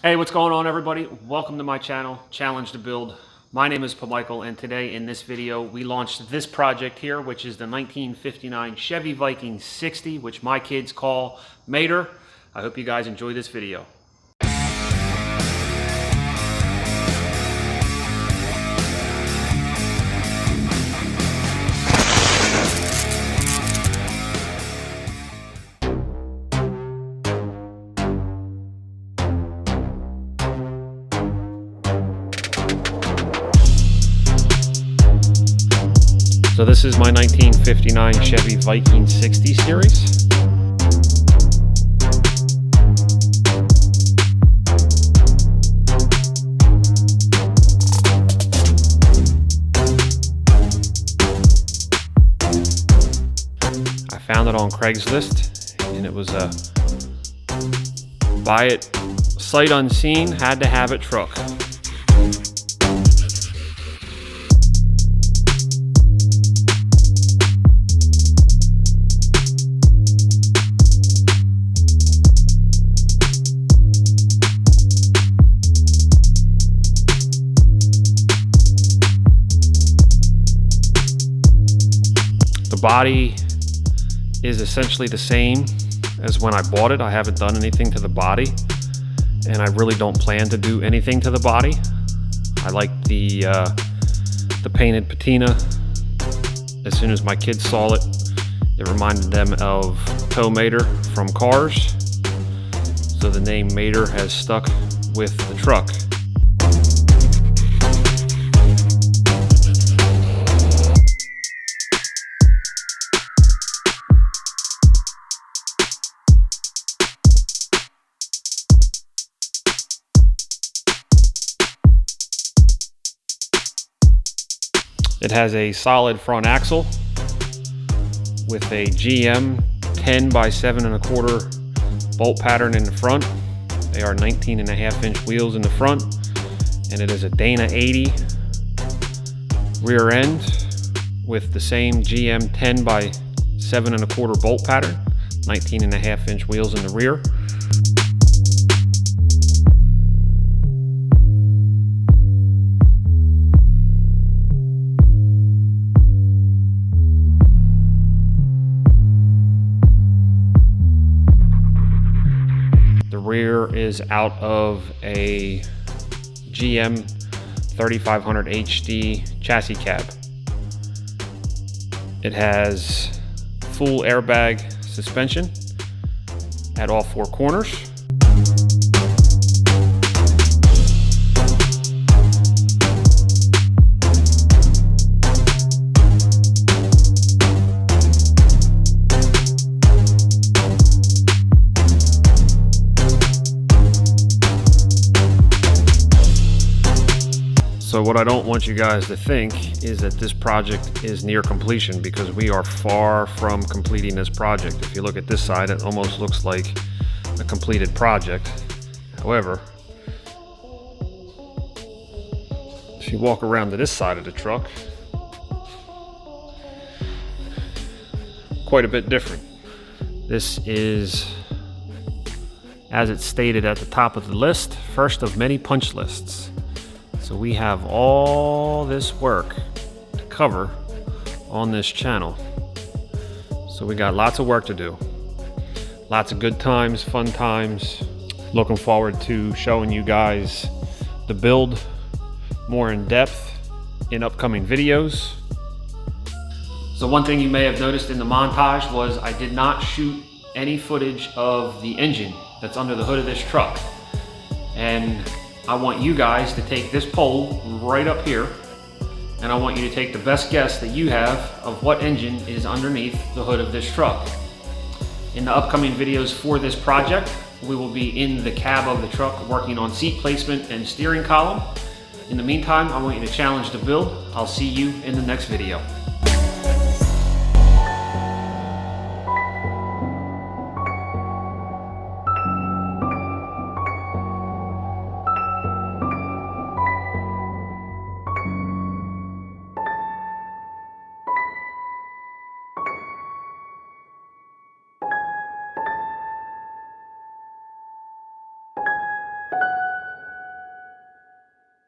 Hey, what's going on, everybody? Welcome to my channel, Challenge to Build. My name is Michael, and today in this video we launched this project here, which is the 1959 Chevy Viking 60, which my kids call Mater. I hope you guys enjoy this video. So this is my 1959 Chevy Viking 60 series. I found it on Craigslist, and it was a buy it sight unseen, had to have it truck. The body is essentially the same as when I bought it. I haven't done anything to the body, and I really don't plan to do anything to the body. I like the painted patina. As soon as my kids saw it, it reminded them of Tow Mater from Cars. So the name Mater has stuck with the truck. It has a solid front axle with a GM 10 by 7 1/4 bolt pattern in the front. They are 19.5-inch wheels in the front, and it is a Dana 80 rear end with the same GM 10 by 7 1/4 bolt pattern, 19.5-inch wheels in the rear. The rear is out of a GM 3500 HD chassis cab. It has full airbag suspension at all four corners. So what I don't want you guys to think is that this project is near completion, because we are far from completing this project. If you look at this side, it almost looks like a completed project. However, if you walk around to this side of the truck, quite a bit different. This is, as it's stated at the top of the list, first of many punch lists. So we have all this work to cover on this channel. So we got lots of work to do. Lots of good times, fun times. Looking forward to showing you guys the build more in depth in upcoming videos. So one thing you may have noticed in the montage was I did not shoot any footage of the engine that's under the hood of this truck. And I want you guys to take this poll right up here, and I want you to take the best guess that you have of what engine is underneath the hood of this truck. In the upcoming videos for this project, we will be in the cab of the truck working on seat placement and steering column. In the meantime, I want you to challenge the build. I'll see you in the next video.